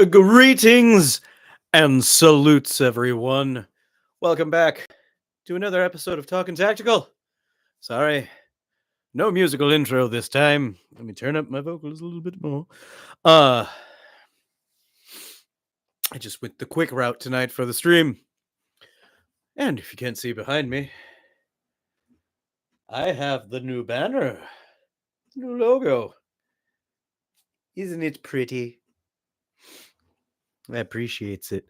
Greetings and salutes, everyone. Welcome back to another episode of Talking Tactical. Sorry, no musical intro this time. Let me turn up my vocals a little bit more. Uh, I just went the quick route tonight for the stream. And if you can't see behind me, I have the new banner, new logo. Isn't it pretty? I appreciates it.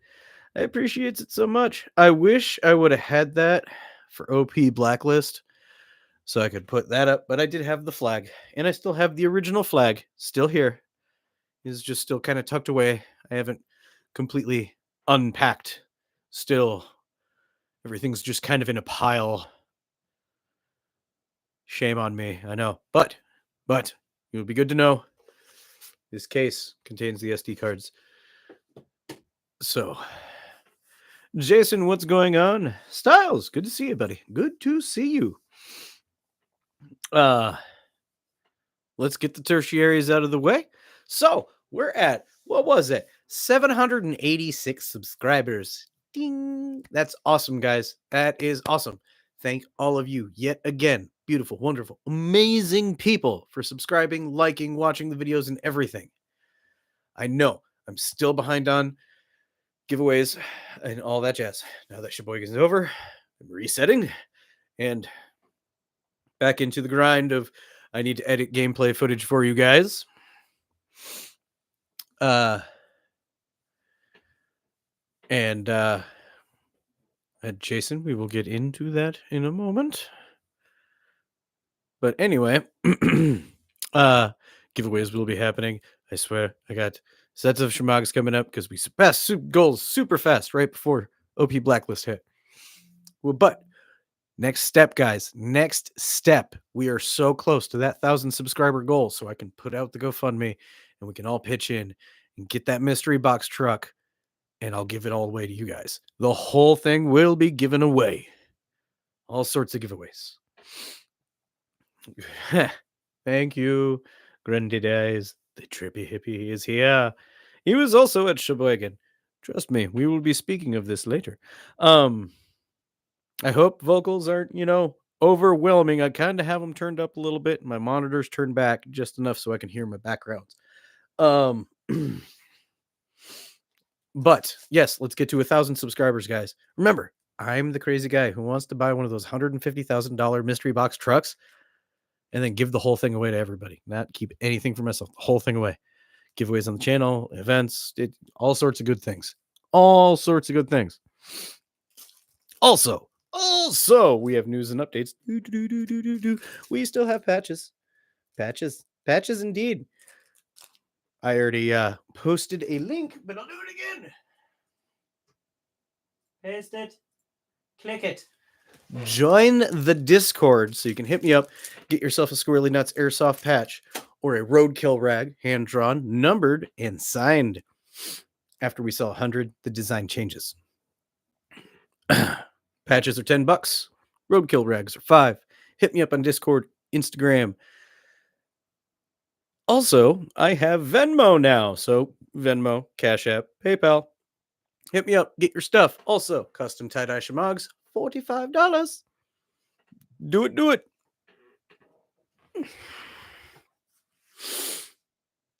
I appreciates it so much. I wish I would have had that for OP Blacklist so I could put that up, but I did have the flag, and I still have the original flag still here. It's just still kind of tucked away. I haven't completely unpacked. Still, everything's just kind of in a pile. Shame on me, I know. But it would be good to know this case contains the SD cards. So, Jason, what's going on? Styles, good to see you, buddy. Good to see you. Let's get the tertiaries out of the way. So we're at, what was it? 786 subscribers. Ding. That's awesome, guys. That is awesome. Thank all of you yet again. Beautiful, wonderful, amazing people for subscribing, liking, watching the videos, and everything. I know I'm still behind on giveaways and all that jazz. Now that Sheboygan is over, I'm resetting and back into the grind of I need to edit gameplay footage for you guys. And Jason, we will get into that in a moment. But anyway, giveaways will be happening. I swear, I got sets of Shamags coming up because we surpassed goals super fast right before OP Blacklist hit. Well, but next step, guys. Next step. We are so close to that 1,000 subscriber goal, so I can put out the GoFundMe and we can all pitch in and get that mystery box truck, and I'll give it all away to you guys. The whole thing will be given away. All sorts of giveaways. Thank you, Grundy Days. The trippy hippie is here. He was also at Sheboygan. Trust me, we will be speaking of this later. I hope vocals aren't, overwhelming. I kind of have them turned up a little bit, and my monitors turned back just enough so I can hear my backgrounds. But yes, let's get to 1,000 subscribers, guys. Remember, I'm the crazy guy who wants to buy one of those $150,000 mystery box trucks and then give the whole thing away to everybody. Not keep anything for myself. The whole thing away. Giveaways on the channel, events, all sorts of good things. All sorts of good things. Also, we have news and updates. We still have patches. Patches indeed. I already posted a link, but I'll do it again. Paste it. Click it. Join the Discord so you can hit me up, get yourself a Squirrely Nuts Airsoft patch or a Roadkill rag, hand-drawn, numbered, and signed. After we sell 100, the design changes. Patches are $10. Roadkill rags are $5. Hit me up on Discord, Instagram. Also, I have Venmo now. So Venmo, Cash App, PayPal. Hit me up, get your stuff. Also, custom tie-dye shamags, $45. Do it.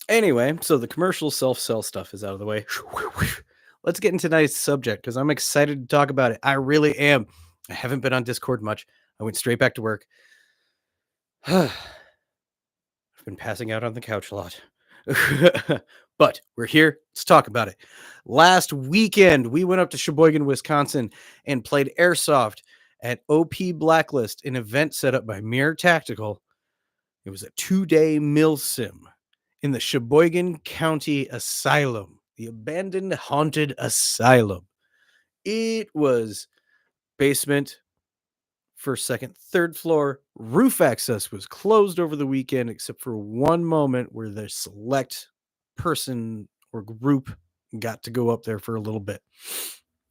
Anyway, so the commercial self-sell stuff is out of the way. Let's get into tonight's subject because I'm excited to talk about it. I really am. I haven't been on Discord much. I went straight back to work. I've been passing out on the couch a lot. But we're here. Let's talk about it. Last weekend, we went up to Sheboygan, Wisconsin, and played Airsoft at OP Blacklist, an event set up by Mirror Tactical. It was a 2-day mill sim in the Sheboygan County Asylum, the abandoned haunted asylum. It was basement, first, second, third floor. Roof access was closed over the weekend, except for one moment where the select person or group got to go up there for a little bit.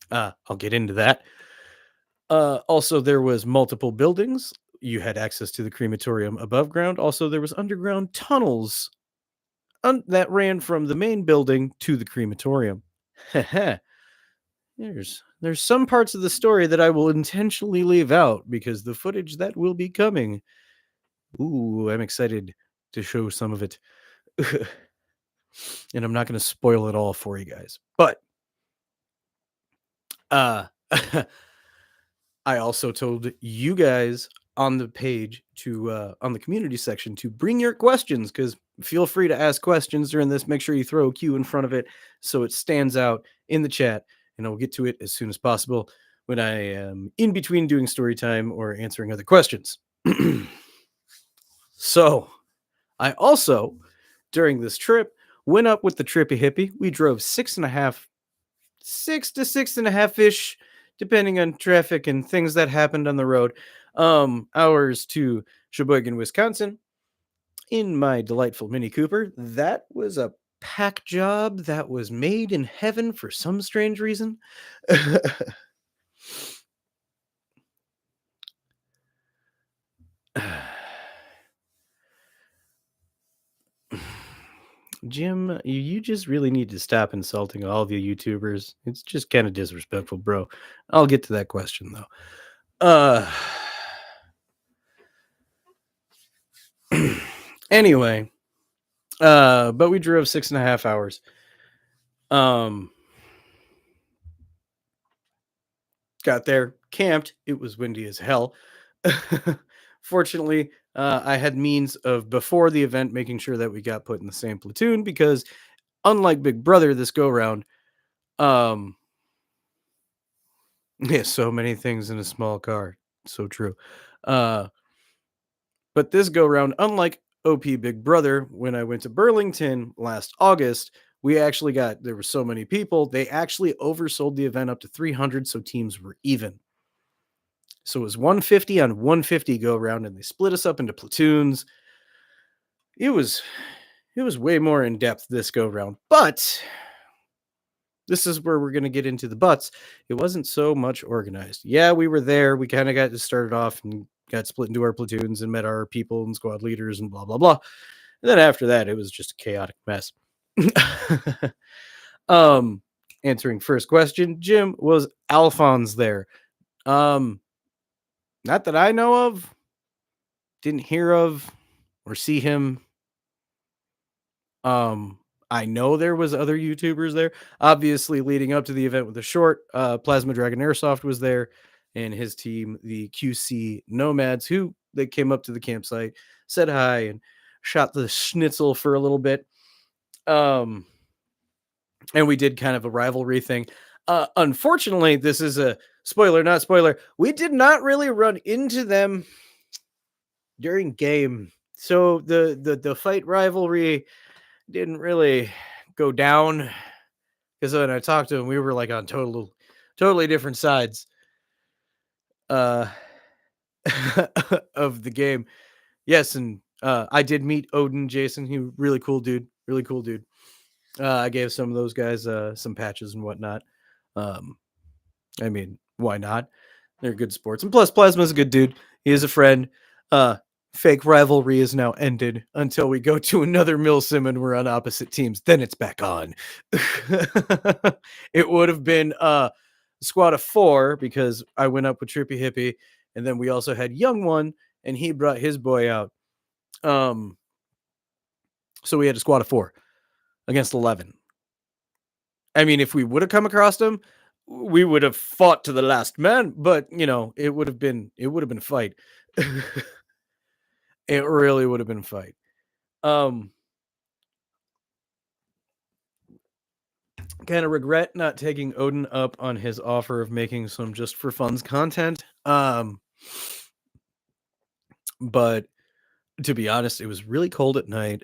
I'll get into that. Also, there was multiple buildings. You had access to the crematorium above ground. Also, there was underground tunnels that ran from the main building to the crematorium. There's some parts of the story that I will intentionally leave out because the footage that will be coming. Ooh, I'm excited to show some of it. And I'm not going to spoil it all for you guys. But uh I also told you guys on the page to on the community section to bring your questions, cuz feel free to ask questions during this. Make sure you throw a Q in front of it so it stands out in the chat, and I'll get to it as soon as possible when I am in between doing story time or answering other questions. So, I also, during this trip, went up with the Trippy Hippie. We drove 6 to 6.5 ish, depending on traffic and things that happened on the road. Hours to Sheboygan, Wisconsin, in my delightful Mini Cooper. That was a pack job that was made in heaven for some strange reason. Jim, you just really need to stop insulting all of you YouTubers. It's just kind of disrespectful, bro. I'll get to that question though. Uh anyway, but we drove 6.5 hours. Um Got there, camped. It was windy as hell. Fortunately, I had means of before the event making sure that we got put in the same platoon because unlike Big Brother this go round, um yeah, so many things in a small car. So true. Uh but this go round, unlike OP Big Brother, when I went to Burlington last August, we actually got there were so many people, they actually oversold the event up to 300 so teams were even. So it was 150 on 150 go around, and they split us up into platoons. It was it was way more in depth this go round, but this is where we're going to get into the buts. It wasn't so much organized. Yeah, we were there. We kind of got started off and got split into our platoons and met our people and squad leaders and blah blah blah. And then after that, it was just a chaotic mess. um, Answering first question, Jim, was Alphonse there? Um, Not that I know of. Didn't hear of or see him. Um, I know there was other YouTubers there. Obviously, leading up to the event with the short, Plasma Dragon Airsoft was there, and his team, the QC Nomads, who they came up to the campsite, said hi, and shot the schnitzel for a little bit. Um, and we did kind of a rivalry thing. Unfortunately, this is a spoiler, not spoiler. We did not really run into them during game. So the fight rivalry didn't really go down because when I talked to him, we were like on totally different sides uh of the game. Yes, and I did meet Odin Jason. He really cool dude. Really cool dude. I gave some of those guys some patches and whatnot. Um I mean, why not? They're good sports. And plus, Plasma's a good dude. He is a friend. Uh, Fake rivalry is now ended until we go to another Milsim and we're on opposite teams. Then it's back on. It would have been a squad of 4 because I went up with Trippy Hippie, and then we also had Young One, and he brought his boy out. Um, so we had a squad of 4 against 11. I mean, if we would have come across them, we would have fought to the last man, but it would have been a fight. It really would have been a fight. Um Kind of regret not taking Odin up on his offer of making some just for fun's content. But to be honest, it was really cold at night,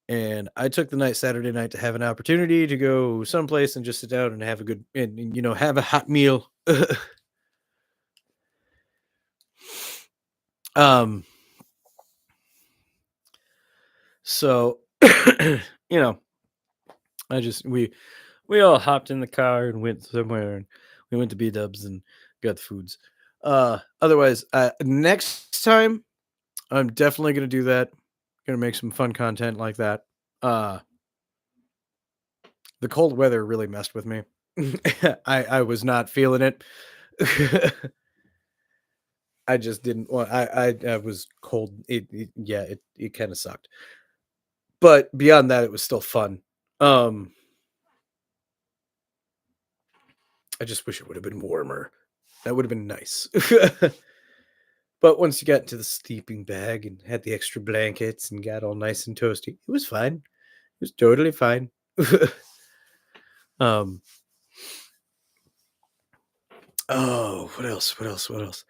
and I took the night Saturday night to have an opportunity to go someplace and just sit down and have a good and have a hot meal. um so you know I just we all hopped in the car and went somewhere, and we went to B Dubs and got the foods. Otherwise, next time I'm definitely gonna do that. Gonna make some fun content like that. The cold weather really messed with me. I was not feeling it. I just didn't want I was cold. Yeah, it kinda sucked. But beyond that, it was still fun. Um, I just wish it would have been warmer. That would have been nice. But once you got into the sleeping bag and had the extra blankets and got all nice and toasty, it was fine. It was totally fine. um, oh, what else? What else? What else?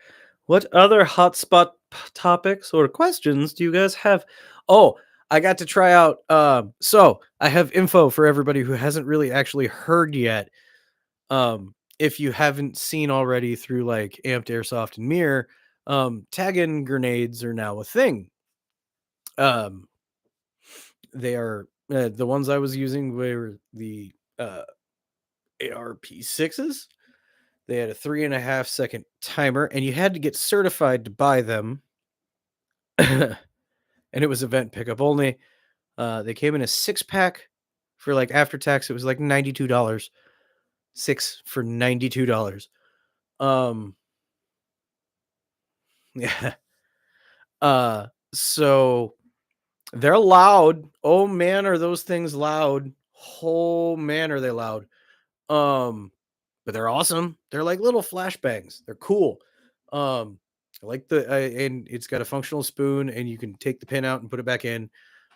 What other hotspot topics or questions do you guys have? Oh, I got to try out. So I have info for everybody who hasn't really actually heard yet. If you haven't seen already through like Amped Airsoft and Mirror, tag-in grenades are now a thing. Um, they are the ones I was using were the ARP6s. They had a 3.5 second timer, and you had to get certified to buy them. And it was event pickup only. They came in a 6 pack for like after tax. It was like $92. Six for $92. Um, yeah. So they're loud. Oh man, are those things loud? Oh man, are they loud? Um, but they're awesome. They're like little flashbangs. They're cool. I like and it's got a functional spoon, and you can take the pin out and put it back in.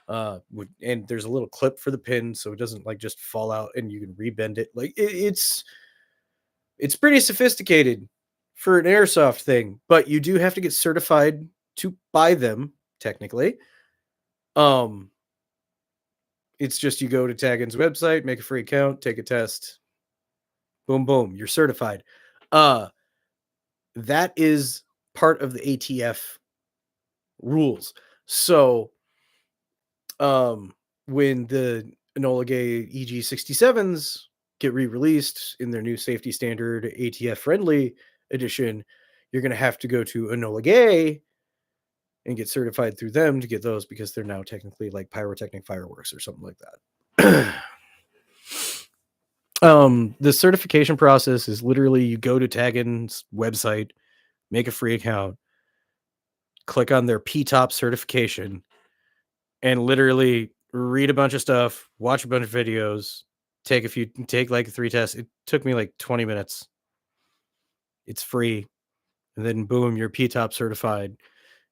And there's a little clip for the pin, so it doesn't like just fall out, and you can rebend it. Like it's pretty sophisticated for an airsoft thing, but you do have to get certified to buy them. Technically, um, it's just you go to Tagin's website, make a free account, take a test, boom, boom, you're certified. Uh, that is part of the ATF rules. So, when the Enola Gay EG67s get re-released in their new safety standard ATF friendly edition, you're going to have to go to Enola Gay and get certified through them to get those because they're now technically like pyrotechnic fireworks or something like that. The certification process is literally you go to Tagin's website, make a free account, click on their P-top certification, and literally read a bunch of stuff, watch a bunch of videos, take like 3 tests. It took me like 20 minutes. It's free. And then boom, you're P-top certified.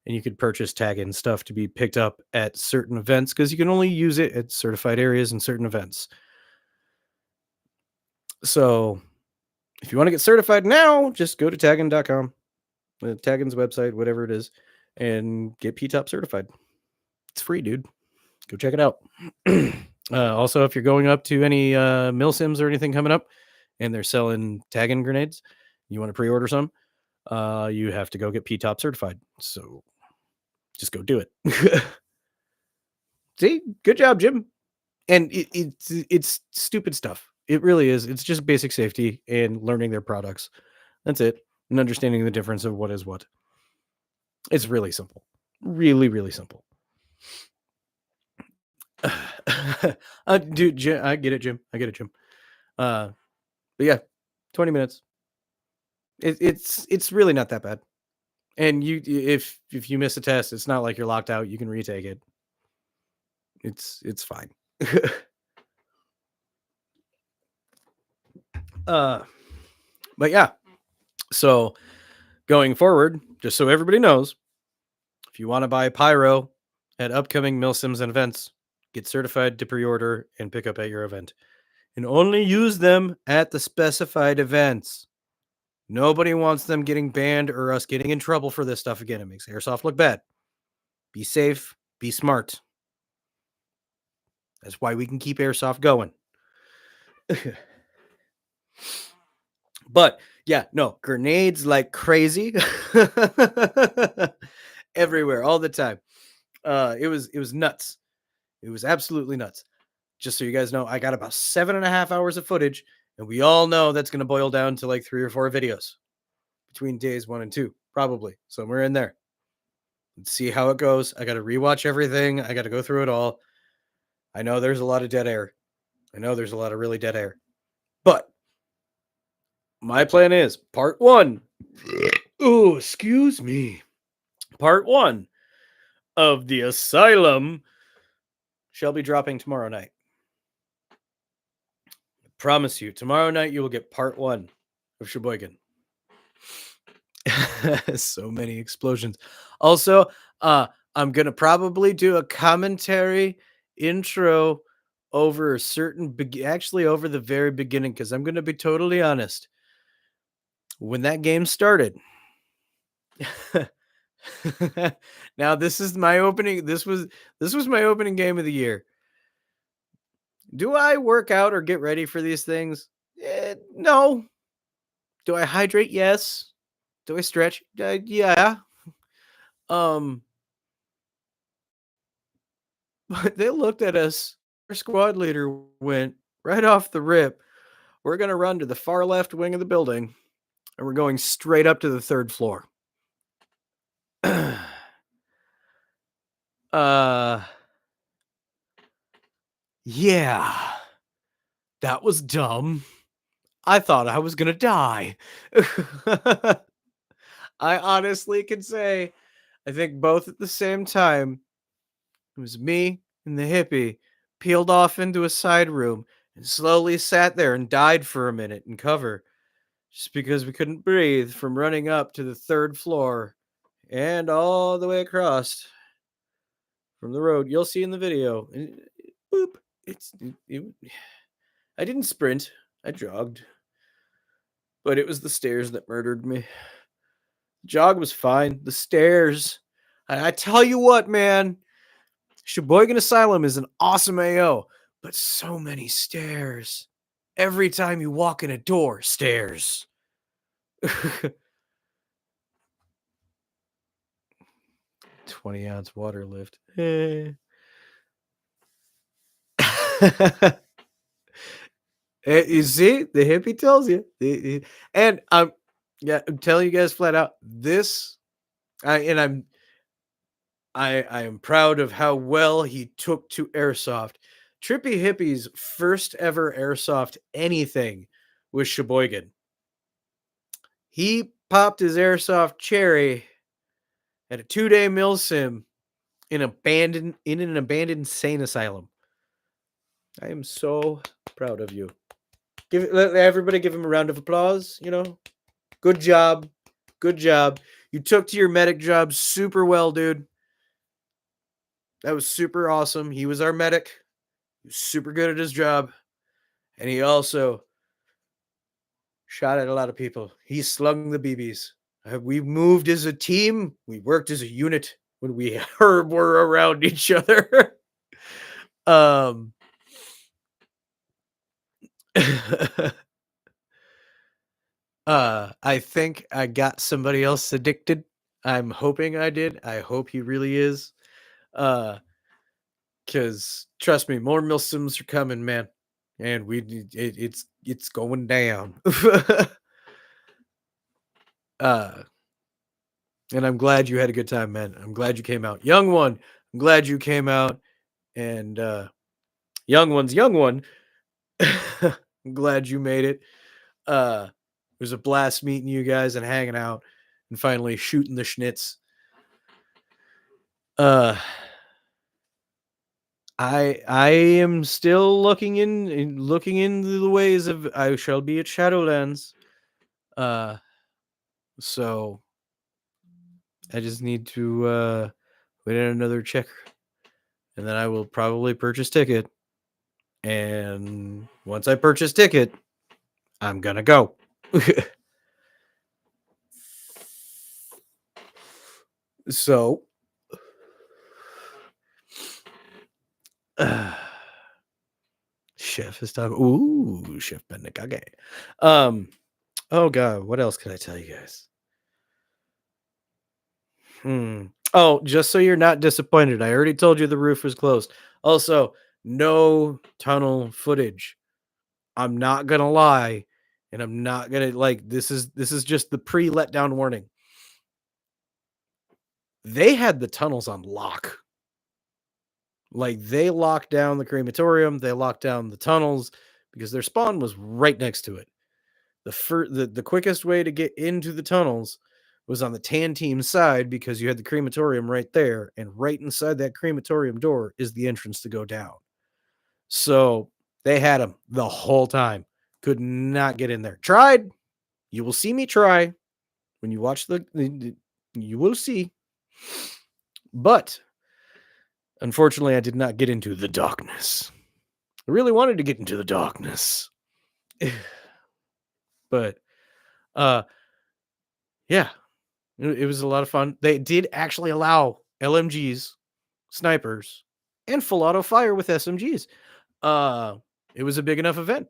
And you could purchase tag-in stuff to be picked up at certain events because you can only use it at certified areas and certain events. So if you want to get certified now, just go to taggin.com, Taggin's website, whatever it is, and get P-top certified. It's free, dude. Go check it out. Also, if you're going up to any milsims or anything coming up and they're selling tag-in grenades, you want to pre-order some, you have to go get P-top certified. So just go do it. See, good job, Jim. And it's stupid stuff. It really is. It's just basic safety and learning their products. That's it. And understanding the difference of what is what. It's really simple. Really, really simple. Dude, Jim, I get it, Jim. I get it, Jim. But yeah, 20 minutes. It's really not that bad. And if you miss a test, it's not like you're locked out. You can retake it. It's fine. uh, but yeah. So going forward, just so everybody knows, if you want to buy pyro at upcoming milsims and events, get certified to pre-order and pick up at your event, and only use them at the specified events. Nobody wants them getting banned or us getting in trouble for this stuff again. It makes airsoft look bad. Be safe, be smart. That's why we can keep airsoft going. But yeah, no, grenades like crazy. Everywhere, all the time. It was nuts. It was absolutely nuts. Just so you guys know, I got about 7.5 hours of footage, and we all know that's going to boil down to like 3 or 4 videos between days 1 and 2, probably somewhere in there. Let's see how it goes. I got to rewatch everything. I got to go through it all. I know there's a lot of dead air. I know there's a lot of really dead air. But my plan is part one. Oh, excuse me. Part one of the Asylum shall be dropping tomorrow night. Promise you, tomorrow night you will get part one of Sheboygan. So many explosions. Also, I'm gonna probably do a commentary intro over a certain actually over the very beginning, because I'm gonna be totally honest. When that game started, now this is my opening. This was my opening game of the year. Do I work out or get ready for these things? No. Do I hydrate? Yes. Do I stretch? Yeah. Um, but they looked at us. Our squad leader went right off the rip. We're gonna run to the far left wing of the building, and we're going straight up to the third floor. uh, yeah, that was dumb. I thought I was gonna die. I honestly can say, I think both at the same time, it was me and the hippie peeled off into a side room and slowly sat there and died for a minute in cover just because we couldn't breathe from running up to the third floor and all the way across from the road. You'll see in the video. And boop. I didn't sprint. I jogged. But it was the stairs that murdered me. Jog was fine. The stairs. I tell you what, man. Sheboygan Asylum is an awesome AO, but so many stairs. Every time you walk in a door, stairs. 20-ounce water lift. You see, the hippie tells you. And yeah, I'm telling you guys flat out, this I am proud of how well he took to Airsoft. Trippy Hippie's first ever Airsoft anything was Sheboygan. He popped his Airsoft cherry at a 2-day mill sim in an abandoned insane asylum. I am so proud of you. Let everybody give him a round of applause, Good job. Good job. You took to your medic job super well, dude. That was super awesome. He was our medic. He was super good at his job. And he also shot at a lot of people. He slung the BBs. We moved as a team. We worked as a unit when we were around each other. I think I got somebody else addicted. I'm hoping I did. I hope he really is. Because trust me, more milsims are coming, man. And it's going down. uh and I'm glad you had a good time, man. I'm glad you came out. Young one, I'm glad you came out. And young one. I'm glad you made it. It was a blast meeting you guys and hanging out and finally shooting the schnitz. I am still looking into the ways of I shall be at Shadowlands. Uh so I just need to wait on another checker. And then I will probably purchase ticket. And once I purchase ticket, I'm gonna go. So Chef is talking. Ooh, Chef Benekage. Oh god, what else could I tell you guys? Oh, just so you're not disappointed, I already told you the roof was closed. Also, no tunnel footage. I'm not gonna lie, and I'm not gonna this is just the pre-letdown warning. They had the tunnels on lock. Like, they locked down the crematorium, they locked down the tunnels because their spawn was right next to it. The quickest way to get into the tunnels was on the tan team side because you had the crematorium right there, and right inside that crematorium door is the entrance to go down. So, they had him the whole time. Could not get in there. Tried. You will see me try when you watch the you will see. But unfortunately, I did not get into the darkness. I really wanted to get into the darkness. But, uh, yeah, it was a lot of fun. They did actually allow LMGs, snipers, and full auto fire with SMGs. Uh, it was a big enough event.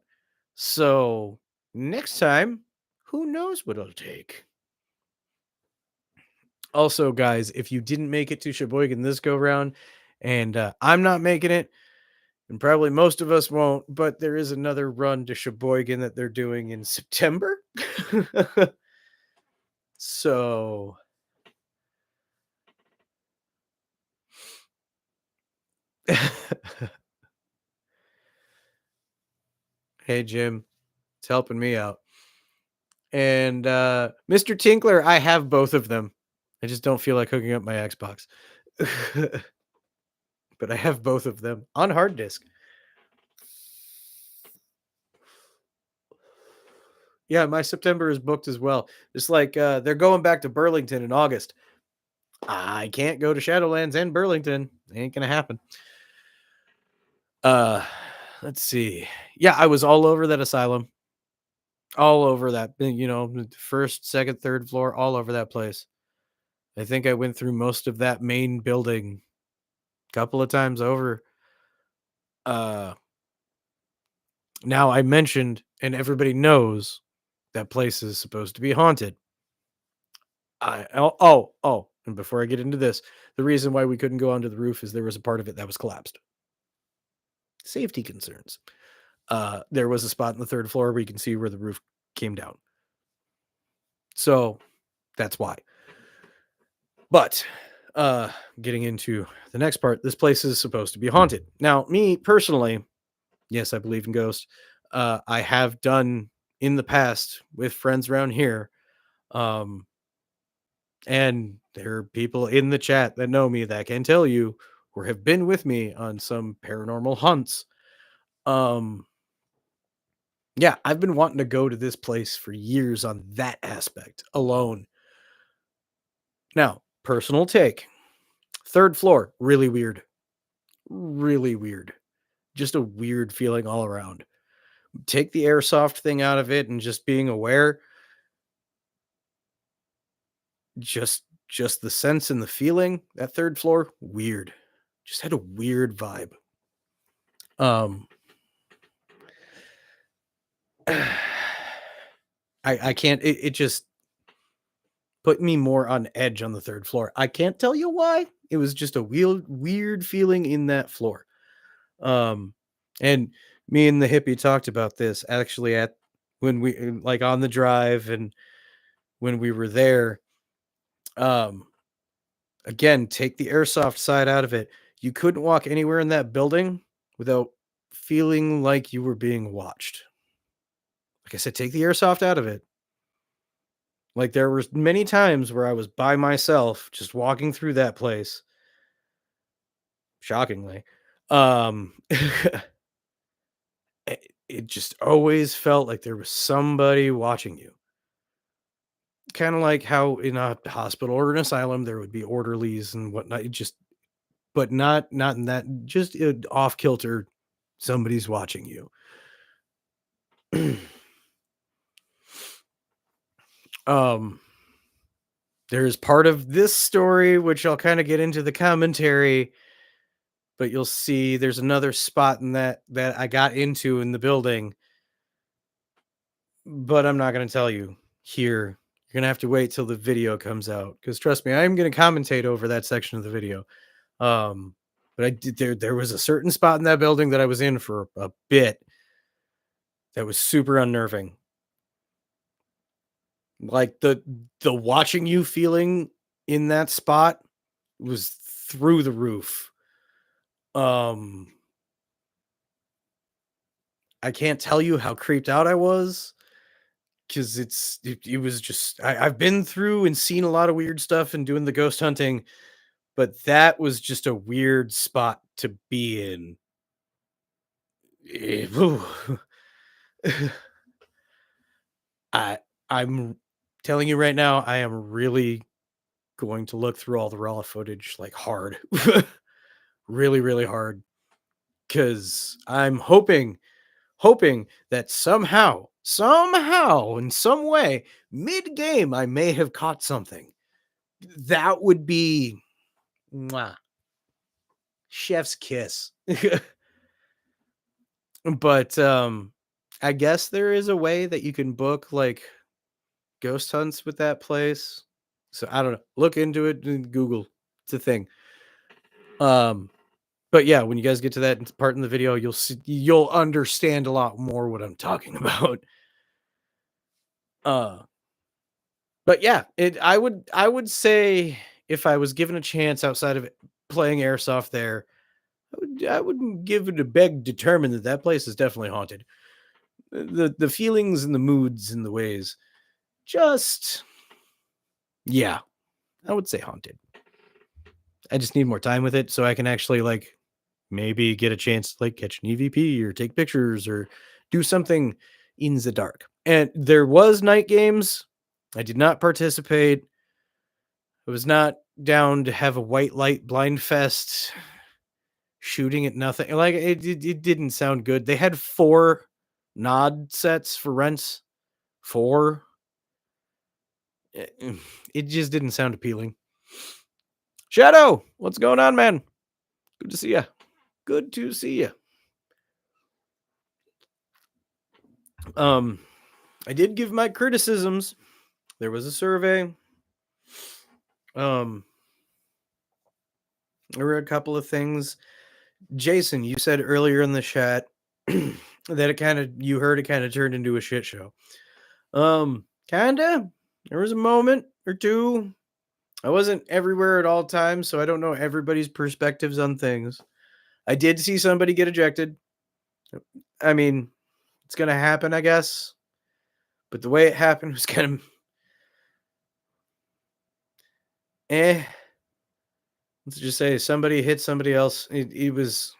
So, next time, who knows what it'll take? Also, guys, if you didn't make it to Sheboygan this go round, and I'm not making it, and probably most of us won't, but there is another run to Sheboygan that they're doing in September. So, hey, Jim, it's helping me out. And Mr. Tinkler, I have both of them. I just don't feel like hooking up my Xbox. But I have both of them on hard disk. Yeah, my September is booked as well. It's like they're going back to Burlington in August. I can't go to Shadowlands and Burlington. Ain't gonna happen. Uh let's see. Yeah, I was all over that asylum. All over that, first, second, third floor, all over that place. I think I went through most of that main building a couple of times over. Uh Now I mentioned and everybody knows that place is supposed to be haunted. And before I get into this, the reason why we couldn't go onto the roof is there was a part of it that was collapsed. Safety concerns. There was a spot on the third floor where you can see where the roof came down. So that's why. But getting into the next part, this place is supposed to be haunted. Now, me personally, yes, I believe in ghosts. I have done in the past with friends around here. Um, and there are people in the chat that know me that can tell you or have been with me on some paranormal hunts. Um, yeah, I've been wanting to go to this place for years on that aspect alone. Now, personal take. Third floor, really weird. Really weird. Just a weird feeling all around. Take the airsoft thing out of it and just being aware, just the sense and the feeling, that third floor, weird. Just had a weird vibe. Um I can't it just put me more on edge on the third floor. I can't tell you why. It was just a weird feeling in that floor. Um, and me and the hippie talked about this actually at when we like on the drive and when we were there. Um, Again, take the airsoft side out of it. You couldn't walk anywhere in that building without feeling like you were being watched. Like I said, take the airsoft out of it. Like there was many times where I was by myself just walking through that place, shockingly. It it just always felt like there was somebody watching you. Kinda like how in a hospital or an asylum, there would be orderlies and whatnot, it just but not in that just, off kilter, somebody's watching you. Um, there's part of this story which I'll kinda get into the commentary, but you'll see there's another spot in that I got into in the building, but I'm not gonna tell you here. You're gonna have to wait till the video comes out because trust me, I'm gonna commentate over that section of the video. Um, but I did there was a certain spot in that building that I was in for a bit that was super unnerving. Like the watching you feeling in that spot was through the roof. Um, I can't tell you how creeped out I was because it was just I've been through and seen a lot of weird stuff and doing the ghost hunting, but that was just a weird spot to be in. Whew. I I'm telling you right now, I am really going to look through all the raw footage like hard. Really, really hard. Cause I'm hoping that somehow, in some way, mid-game, I may have caught something. That would be mwah, chef's kiss. But, I guess there is a way that you can book, like, ghost hunts with that place. So, I don't know. Look into it in Google. It's a thing. Um, but yeah, when you guys get to that part in the video, you'll understand a lot more what I'm talking about. Uh But yeah, I would say if I was given a chance outside of playing airsoft there, I would give it a beg determine that that place is definitely haunted. The feelings and the moods and the ways, just yeah, I would say haunted. I just need more time with it so I can actually like maybe get a chance to like catch an EVP or take pictures or do something in the dark. And there was night games. I did not participate. I was not down to have a white light blind fest shooting at nothing. Like it didn't sound good. They had 4 nod sets for rents. 4. It just didn't sound appealing. Shadow, what's going on, man? Good to see you. Good to see you. Um, I did give my criticisms. There was a survey. Um, there were a couple of things. Jason, you said earlier in the chat that you heard it kind of turned into a shit show. Kinda. There was a moment or two. I wasn't everywhere at all times, so I don't know everybody's perspectives on things. I did see somebody get ejected. I mean, it's gonna happen, I guess. But the way it happened was kind of eh. Let's just say somebody hit somebody else. It was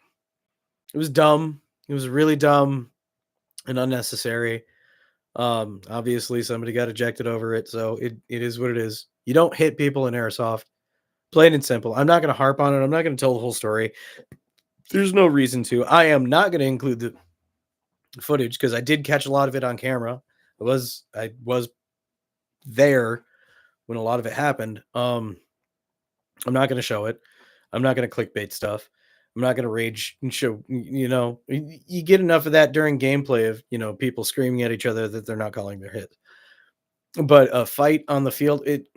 dumb. It was really dumb and unnecessary. Obviously somebody got ejected over it, so it is what it is. You don't hit people in airsoft. Plain and simple. I'm not going to harp on it. I'm not going to tell the whole story. There's no reason to. I am not going to include the footage because I did catch a lot of it on camera. I was there when a lot of it happened. I'm not going to show it. I'm not going to clickbait stuff. I'm not going to rage and show, you get enough of that during gameplay of, people screaming at each other that they're not calling their hit. But a fight on the field, it's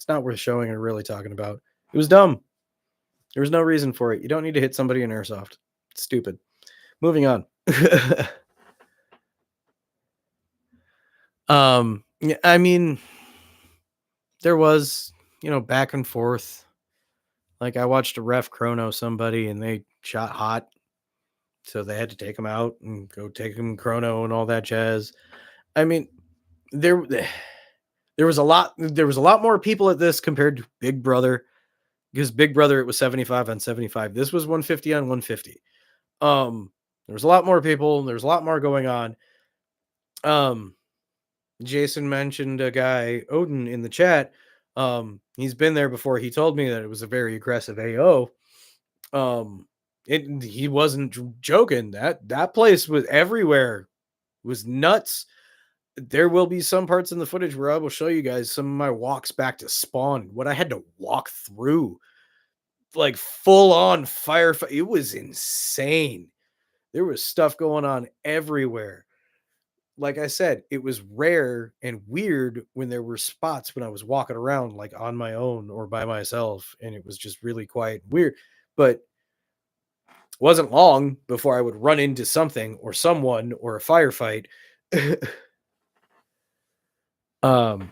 not worth showing or really talking about. It was dumb. There was no reason for it. You don't need to hit somebody in airsoft. It's stupid. Moving on. Yeah, I mean, there was, back and forth. Like I watched a ref chrono somebody and they shot hot. So they had to take him out and go take him chrono and all that jazz. I mean, there there was a lot more people at this compared to Big Brother because Big Brother it was 75 on 75. This was 150 on 150. There was a lot more people, there's a lot more going on. Um Jason mentioned a guy, Odin, in the chat. He's been there before. He told me that it was a very aggressive AO. He wasn't joking. That place was everywhere. It was nuts. There will be some parts in the footage where I will show you guys some of my walks back to spawn, what I had to walk through, like full on firefight. It was insane. There was stuff going on everywhere. Like I said, it was rare and weird when there were spots when I was walking around like on my own or by myself, and it was just really quiet and weird. But it wasn't long before I would run into something or someone or a firefight. um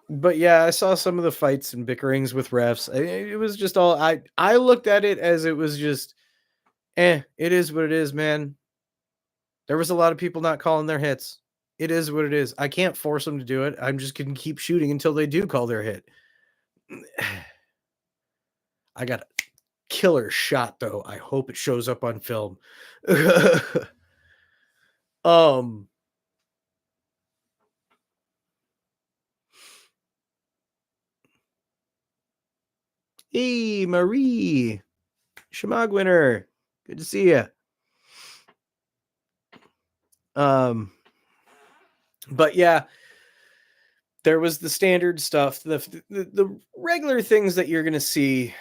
But yeah, I saw some of the fights and bickerings with refs. It was just all I looked at it as it was just, it is what it is, man. There was a lot of people not calling their hits. It is what it is. I can't force them to do it. I'm just gonna keep shooting until they do call their hit. I got a killer shot though. I hope it shows up on film. um, hey Marie, Shemag winner. Good to see you. Um, but yeah, there was the standard stuff, the regular things that you're gonna see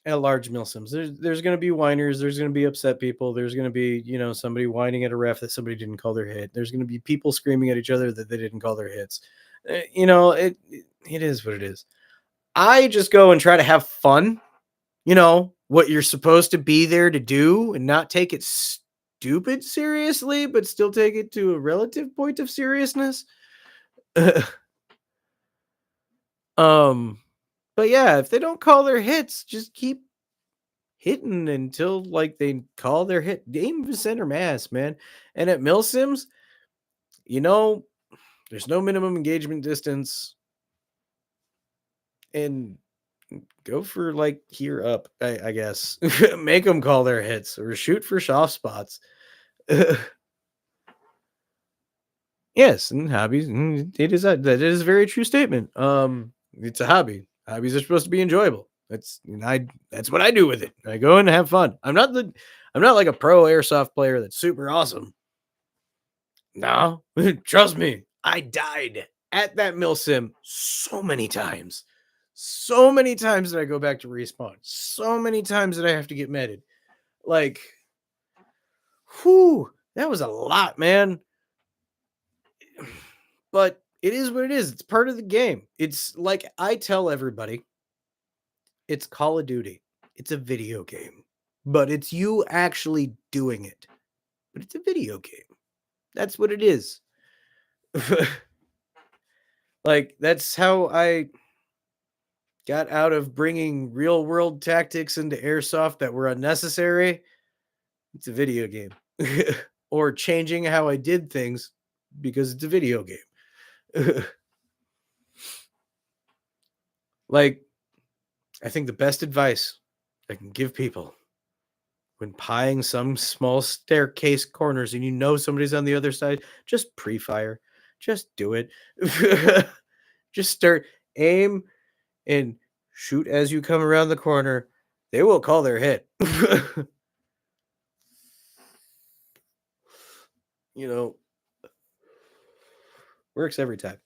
at large milsims. There's gonna be whiners, there's gonna be upset people, there's gonna be, somebody whining at a ref that somebody didn't call their hit. There's gonna be people screaming at each other that they didn't call their hits. It is what it is. I just go and try to have fun, what you're supposed to be there to do and not take it stupid seriously, but still take it to a relative point of seriousness. um, but yeah, if they don't call their hits, just keep hitting until like they call their hit. Aim for center mass, man. And at Milsims, you know, there's no minimum engagement distance, and go for like here up, I guess. Make them call their hits or shoot for soft spots. Yes, and hobbies. It is that is a very true statement. It's a hobby. Hobbies are supposed to be enjoyable. That's what I do with it. I go and have fun. I'm not like a pro airsoft player that's super awesome. No, trust me. I died at that mill sim so many times. So many times that I go back to respawn. So many times that I have to get meted. Like, whew, that was a lot, man. But it is what it is. It's part of the game. It's like I tell everybody, it's Call of Duty. It's a video game, but it's you actually doing it. But it's a video game. That's what it is. Like that's how I got out of bringing real world tactics into airsoft that were unnecessary. It's a video game. Or changing how I did things because it's a video game. Like I think the best advice I can give people when pieing some small staircase corners and somebody's on the other side, just pre-fire. Just do it. Just start, aim, and shoot as you come around the corner. They will call their hit. you know, Works every time.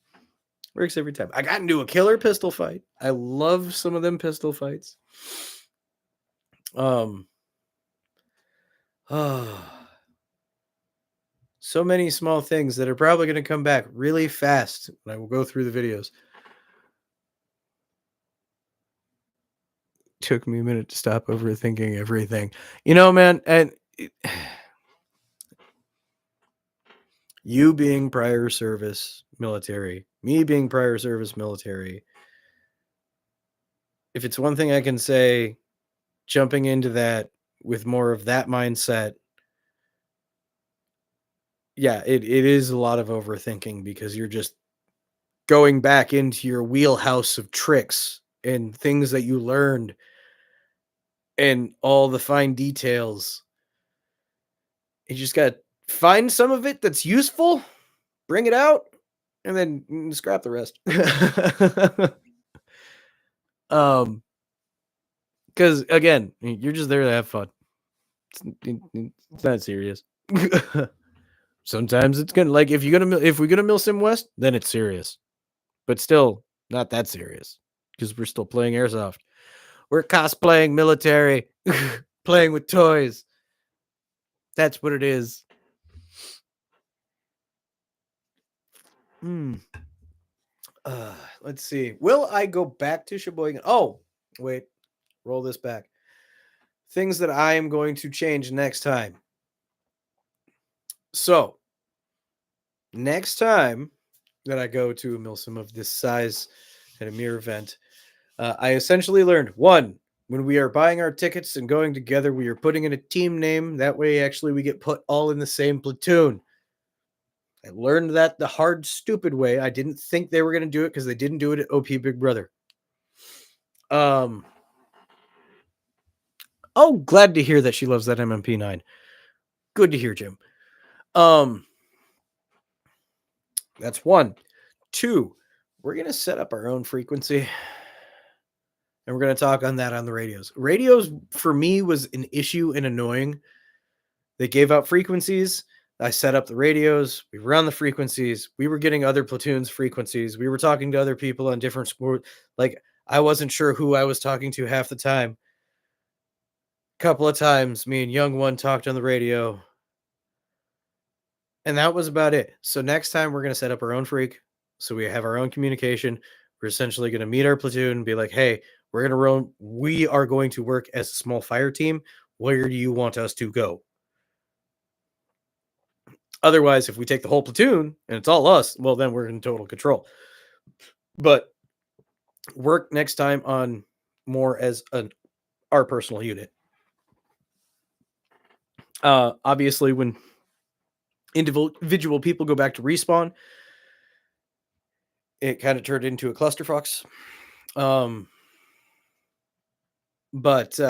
Works every time. I got into a killer pistol fight. I love some of them pistol fights. Um, so many small things that are probably going to come back really fast. And I will go through the videos. Took me a minute to stop overthinking everything. Man, and you being prior service military, me being prior service military. If it's one thing I can say, jumping into that with more of that mindset, yeah, it is a lot of overthinking because you're just going back into your wheelhouse of tricks and things that you learned and all the fine details. You just got to find some of it that's useful, bring it out, and then scrap the rest. Because again, you're just there to have fun. It's not serious. Sometimes it's gonna like if we gonna mill sim west, then it's serious, but still not that serious because we're still playing airsoft. We're cosplaying military, playing with toys. That's what it is. Hmm. Let's see. Will I go back to Sheboygan? Oh, wait. Roll this back. Things that I am going to change next time. So, next time that I go to a milsim of this size at a mere event, I essentially learned one, when we are buying our tickets and going together, we are putting in a team name. That way, actually, we get put all in the same platoon. I learned that the hard, stupid way. I didn't think they were going to do it because they didn't do it at OP Big Brother. Oh, glad to hear that she loves that MMP9. Good to hear, Jim. That's one. Two, we're going to set up our own frequency and we're going to talk on that on the radios. Radios for me was an issue and annoying. They gave out frequencies. I set up the radios. We were on the frequencies. We were getting other platoons' frequencies. We were talking to other people on different sport. Like, I wasn't sure who I was talking to half the time. Couple of times, me and Young One talked on the radio. And that was about it. So next time we're going to set up our own freak. So we have our own communication. We're essentially going to meet our platoon and be like, hey, we are going to work as a small fire team. Where do you want us to go? Otherwise, if we take the whole platoon and it's all us, well, then we're in total control. But work next time on more as our personal unit. Obviously, when individual people go back to respawn, it kind of turned into a clusterfuck. But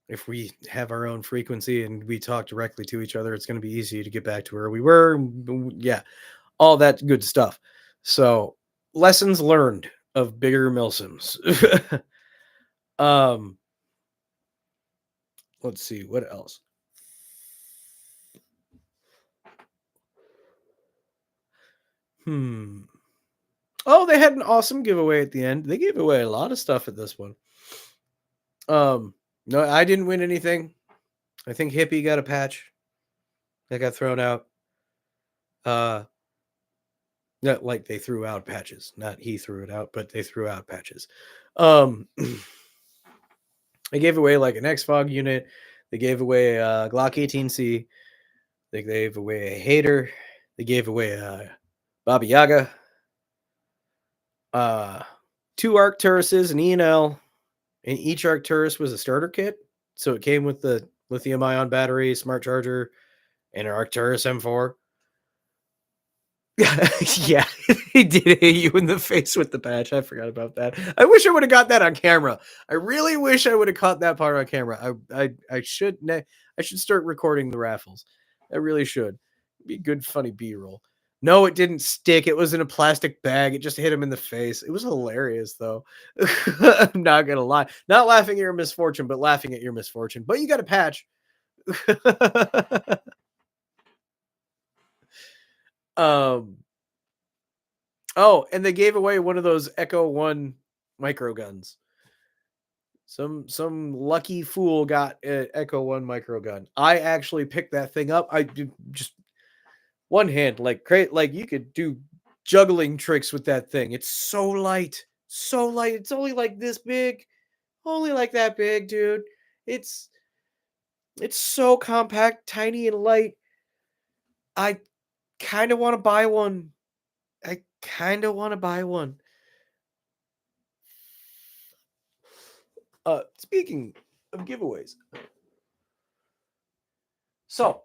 if we have our own frequency and we talk directly to each other, it's going to be easy to get back to where we were. Yeah, all that good stuff. So lessons learned of bigger milsims. Let's see what else. Oh, they had an awesome giveaway at the end. They gave away a lot of stuff at this one. No, I didn't win anything. I think Hippie got a patch that got thrown out. Not like they threw out patches. Not he threw it out, but they threw out patches. They gave away like an X-Fog unit. They gave away a Glock 18C. They gave away a Hater. They gave away a Baba Yaga. 2 Arcturuses, an E&L, and each Arcturus was a starter kit. So it came with the lithium-ion battery, smart charger, and an Arcturus M4. Yeah, he did hit you in the face with the patch. I forgot about that. I wish I would have got that on camera. I really wish I would have caught that part on camera. I should start recording the raffles. I really should. Be good, funny B-roll. No, it didn't stick. It was in a plastic bag. It just hit him in the face. It was hilarious, though. I'm not gonna lie. Not laughing at your misfortune, but laughing at your misfortune. But you got a patch. Oh, and they gave away one of those Echo 1 micro guns. Some lucky fool got an Echo 1 micro gun. I actually picked that thing up. I did just one hand, like you could do juggling tricks with that thing. It's so light. So light. It's only like this big. Only like that big, dude. It's so compact, tiny, and light. I kind of want to buy one. Speaking of giveaways. So,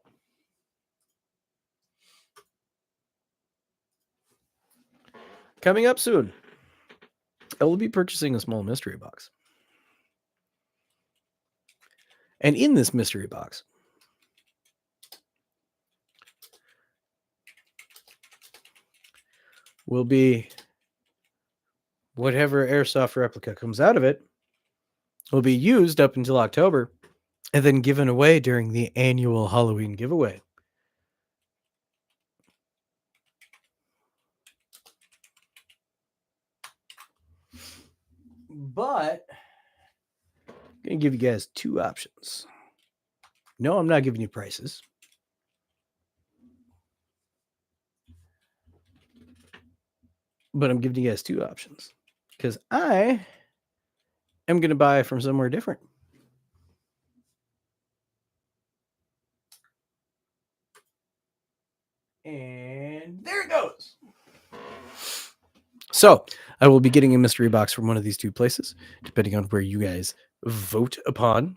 coming up soon, I will be purchasing a small mystery box. And in this mystery box will be whatever Airsoft replica comes out of it will be used up until October and then given away during the annual Halloween giveaway. But I'm going to give you guys 2 options. No, I'm not giving you prices. But I'm giving you guys 2 options because I am going to buy from somewhere different. And there it goes. So I will be getting a mystery box from one of these two places, depending on where you guys vote upon.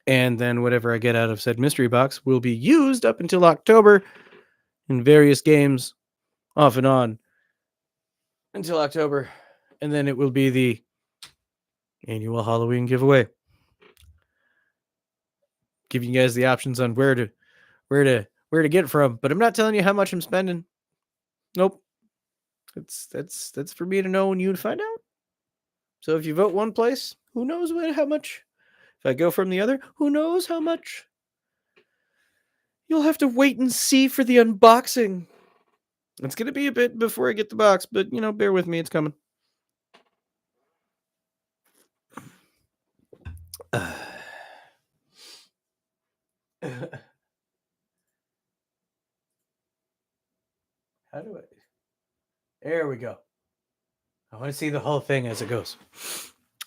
And then whatever I get out of said mystery box will be used up until October in various games, off and on, until October. And then it will be the annual Halloween giveaway. Giving you guys the options on where to get it from, but I'm not telling you how much I'm spending. Nope. That's for me to know and you to find out. So if you vote one place, who knows how much? If I go from the other, who knows how much? You'll have to wait and see for the unboxing. It's going to be a bit before I get the box, but bear with me, it's coming. How do I? There we go. I want to see the whole thing as it goes.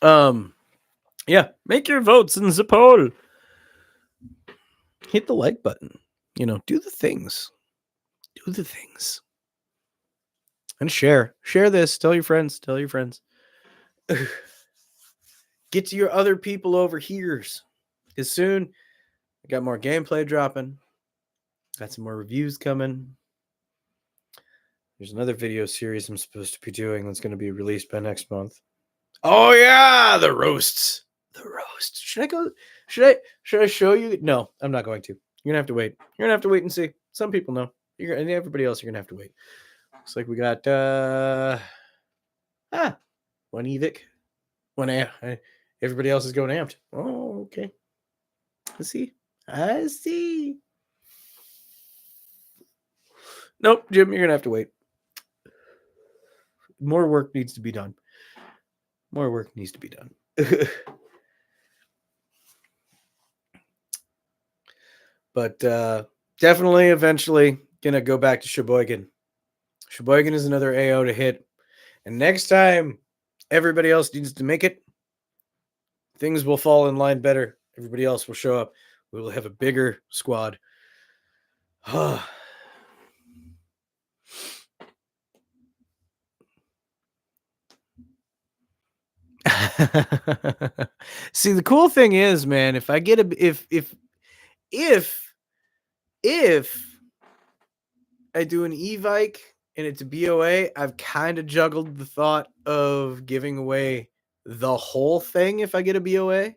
Yeah, make your votes in the poll. Hit the like button. Do the things. Do the things. And share. Share this. Tell your friends. Tell your friends. Get to your other people over here's. Because soon, I got more gameplay dropping. Got some more reviews coming. There's another video series I'm supposed to be doing that's going to be released by next month. Oh yeah, the roasts. The roast. Should I go? Should I show you? No, I'm not going to. You're gonna have to wait. You're gonna have to wait and see. Some people know. And everybody else, you're gonna have to wait. Looks like we got one evic. One everybody else is going amped. Oh, okay. I see. Nope, Jim, you're gonna have to wait. More work needs to be done. More work needs to be done. But definitely, eventually, gonna go back to Sheboygan. Sheboygan is another AO to hit. And next time everybody else needs to make it, things will fall in line better. Everybody else will show up. We will have a bigger squad. See, the cool thing is, man, if I get if I do an e-vike and it's a BOA, I've kind of juggled the thought of giving away the whole thing if I get a BOA.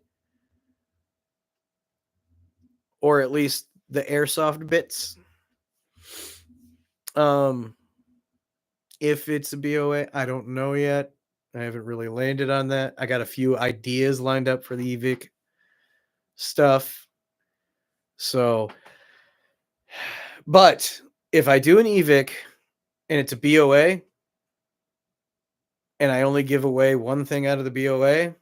Or at least the airsoft bits. If it's a BOA, I don't know yet. I haven't really landed on that. I got a few ideas lined up for the EVIC stuff. So, but if I do an EVIC and it's a BOA and I only give away one thing out of the BOA,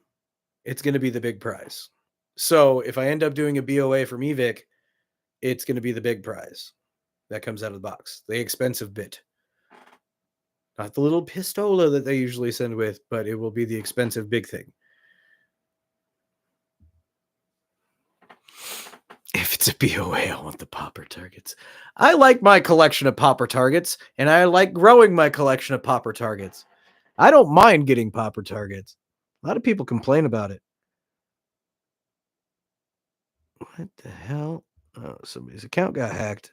it's going to be the big prize. So if I end up doing a BOA from EVIC, it's going to be the big prize that comes out of the box, the expensive bit. Not the little pistola that they usually send with, but it will be the expensive big thing. If it's a BOA, I want the popper targets. I like my collection of popper targets, and I like growing my collection of popper targets. I don't mind getting popper targets. A lot of people complain about it. What the hell? Oh, somebody's account got hacked.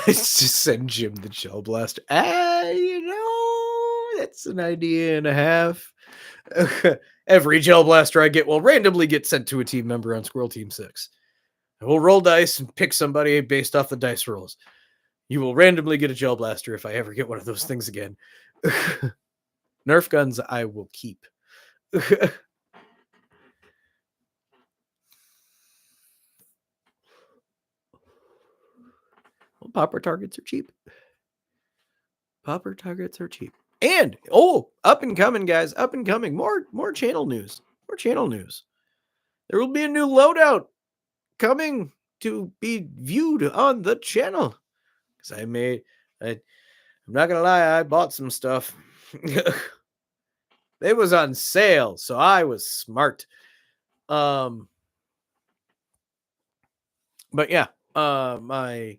It's just send Jim the Gel Blaster. That's an idea and a half. Every Gel Blaster I get will randomly get sent to a team member on Squirrel Team 6. I will roll dice and pick somebody based off the dice rolls. You will randomly get a Gel Blaster if I ever get one of those things again. Nerf guns I will keep. Well, popper targets are cheap. Popper targets are cheap. And up and coming, guys, up and coming. More channel news. More channel news. There will be a new loadout coming to be viewed on the channel. Because I'm not gonna lie, I bought some stuff. It was on sale, so I was smart. But yeah, my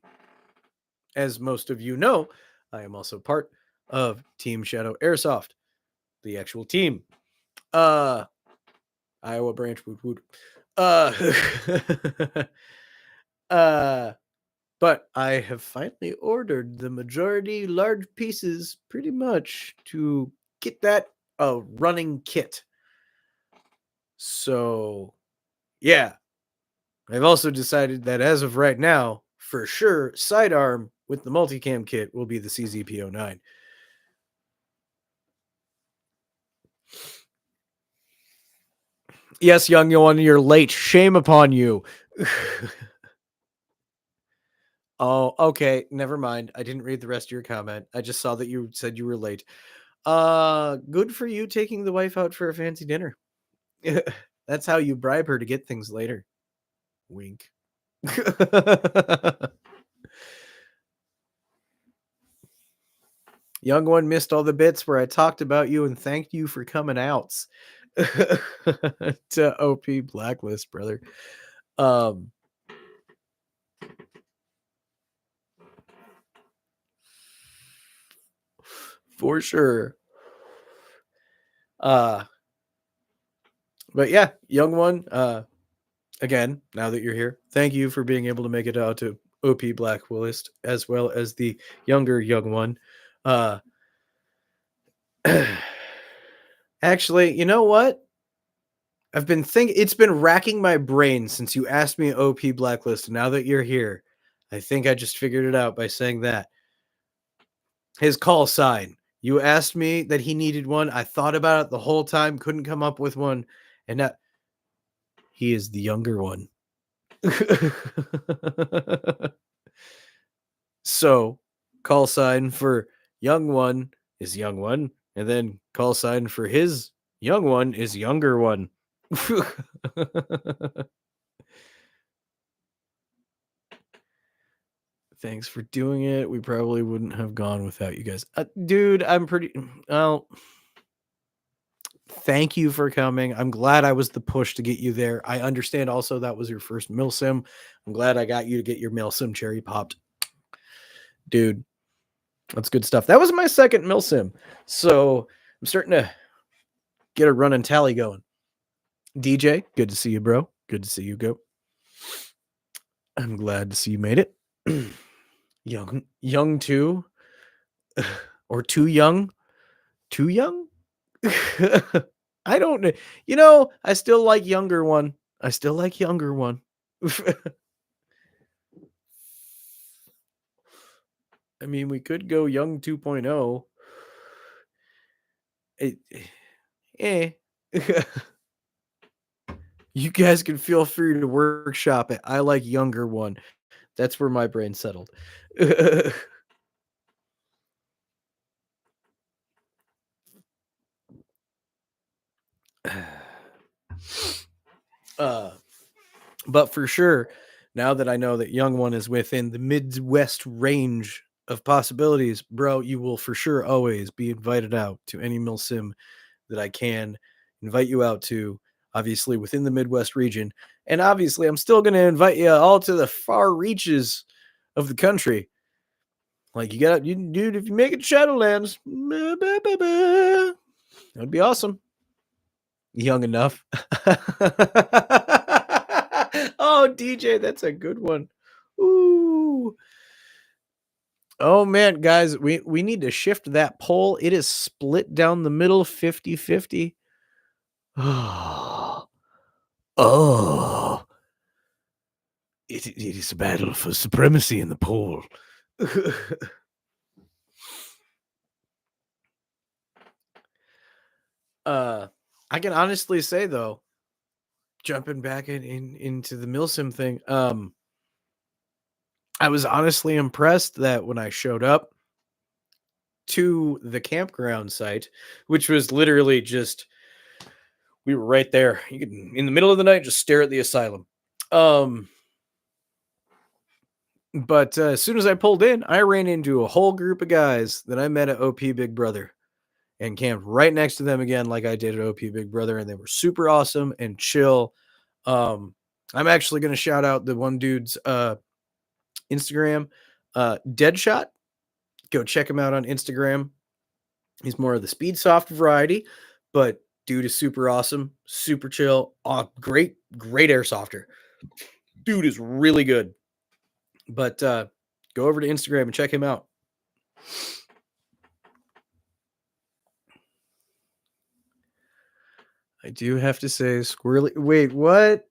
as most of you know, I am also part of Team Shadow Airsoft, the actual team. Uh Iowa branch woot woot. Uh uh but I have finally ordered the majority large pieces pretty much to get that a running kit. So, yeah, I've also decided that as of right now, for sure, sidearm with the multicam kit will be the CZP09. Yes, young one, you're late. Shame upon you. Oh, okay. Never mind. I didn't read the rest of your comment. I just saw that you said you were late. Good for you taking the wife out for a fancy dinner. That's how you bribe her to get things later. Wink. Young one missed all the bits where I talked about you and thanked you for coming out to OP Blacklist, brother. Um, for sure. Uh, but yeah, young one. Again, now that you're here, thank you for being able to make it out to OP Blacklist as well as the younger young one. Uh, actually, you know what? I've been thinking it's been racking my brain since you asked me OP Blacklist. Now that you're here, I think I just figured it out by saying that. His call sign. You asked me that he needed one. I thought about it the whole time, couldn't come up with one, and now he is the younger one. So, call sign for young one is young one, and then call sign for his young one is younger one. Thanks for doing it. We probably wouldn't have gone without you guys. Dude, I'm pretty well. Thank you for coming. I'm glad I was the push to get you there. I understand also that was your first milsim. I'm glad I got you to get your milsim cherry popped. Dude, that's good stuff. That was my second milsim. So I'm starting to get a running tally going. DJ, good to see you, bro. Good to see you go. I'm glad to see you made it. Young too, or too young, too young. I don't know. I still like younger one. I still like younger one. I mean, we could go young 2.0. It, eh. You guys can feel free to workshop it. I like younger one. That's where my brain settled. uh, but for sure, now that I know that young one is within the Midwest range of possibilities, bro, you will for sure always be invited out to any milsim that I can invite you out to, obviously within the Midwest region. And obviously, I'm still going to invite you all to the far reaches of the country. Like dude, if you make it Shadowlands, that'd be awesome. Young enough. Oh, DJ, that's a good one. Ooh. Oh man, guys, we need to shift that poll. It is split down the middle 50-50. Oh. Oh. It is a battle for supremacy in the poll. I can honestly say though, jumping back into the Milsim thing, I was honestly impressed that when I showed up to the campground site, which was literally just we were right there. You could in the middle of the night just stare at the asylum. Um, but as soon as I pulled in, I ran into a whole group of guys that I met at OP Big Brother and camped right next to them again, like I did at OP Big Brother, and they were super awesome and chill. Um, I'm actually gonna shout out the one dude's Instagram, Deadshot. Go check him out on Instagram. He's more of the speed soft variety, but dude is super awesome, super chill, great airsofter. Dude is really good. But go over to Instagram and check him out. I do have to say, squirrely. Wait, what?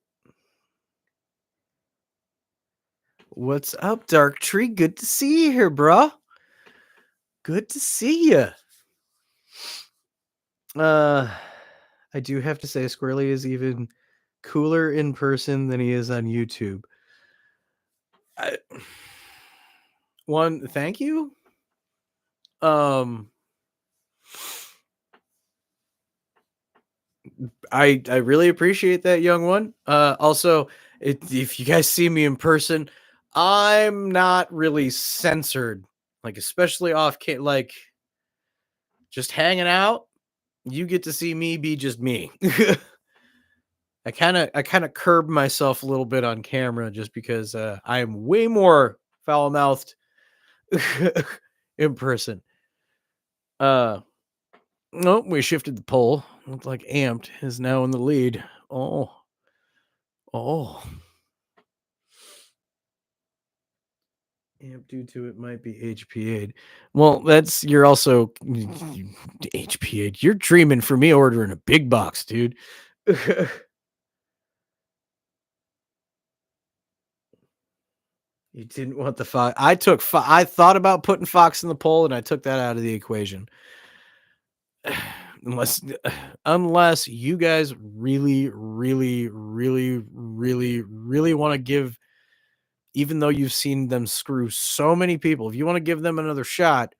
What's up, Dark Tree? Good to see you here, bro. Good to see you. Uh, I do have to say, Squirrely is even cooler in person than he is on YouTube. I, one, thank you. Um, I really appreciate that, young one. Also, if you guys see me in person, I'm not really censored, like especially like just hanging out. You get to see me be just me. I kind of curb myself a little bit on camera just because I am way more foul mouthed in person. Uh, nope, we shifted the poll. Looked like Amped is now in the lead. Oh, oh. Amp due to it might be HPA'd. Well, you're also HPA'd. You're dreaming for me ordering a big box, dude. You didn't want the Fox. I thought about putting Fox in the poll and I took that out of the equation. unless unless you guys really, really, really, really, really want to give, even though you've seen them screw so many people, if you want to give them another shot,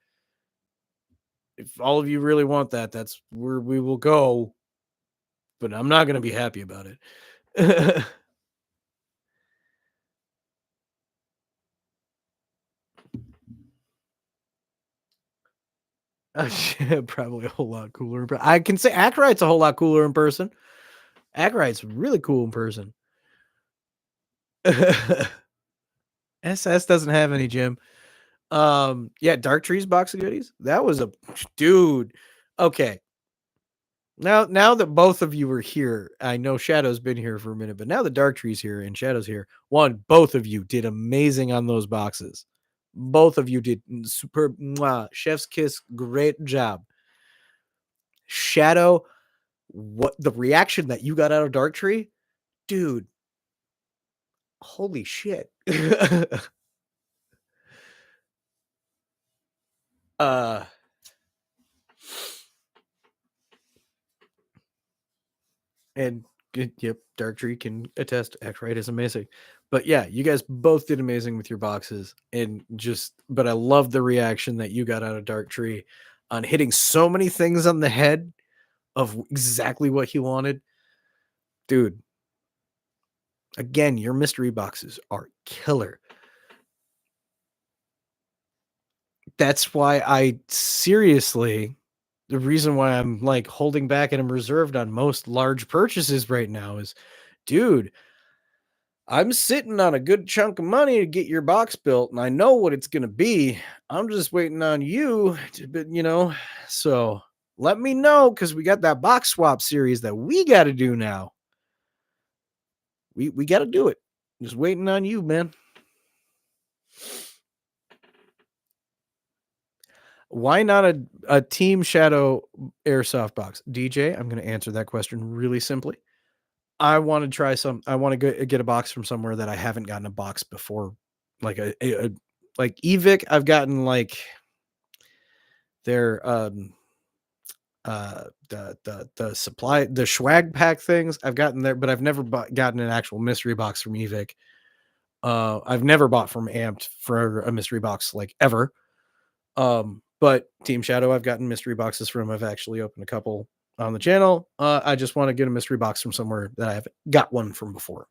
if all of you really want that, that's where we will go. But I'm not gonna be happy about it. Shit, probably a whole lot cooler. I can say Ackroyd's a whole lot cooler in person. Ackroyd's really cool in person. SS doesn't have any, Jim. Yeah, Dark Trees box of goodies. That was a dude. Okay. Now that both of you are here, I know Shadow's been here for a minute, but now the Dark Tree's here and Shadow's here. One, both of you did amazing on those boxes. Both of you did superb. Mwah, chef's kiss. Great job. Shadow, what the reaction that you got out of Dark Tree, dude. Holy shit. uh and yep, Dark Tree can attest Ackright is amazing. But yeah, you guys both did amazing with your boxes. And but I love the reaction that you got out of Dark Tree on hitting so many things on the head of exactly what he wanted. Dude, again, your mystery boxes are killer. That's why I seriously, the reason why I'm like holding back and I'm reserved on most large purchases right now is, dude, I'm sitting on a good chunk of money to get your box built, and I know what it's going to be. I'm just waiting on you so let me know because we got that box swap series that we got to do now. We got to do it. Just waiting on you, man. Why not a Team Shadow airsoft box? DJ, I'm going to answer that question really simply. I want to try I want to get a box from somewhere that I haven't gotten a box before. Like like Evic, I've gotten like their the supply, the swag pack things. I've gotten there, but I've never gotten an actual mystery box from Evic. I've never bought from Amped for a mystery box like ever. But Team Shadow, I've gotten mystery boxes from. I've actually opened a couple on the channel. I just want to get a mystery box from somewhere that I haven't got one from before.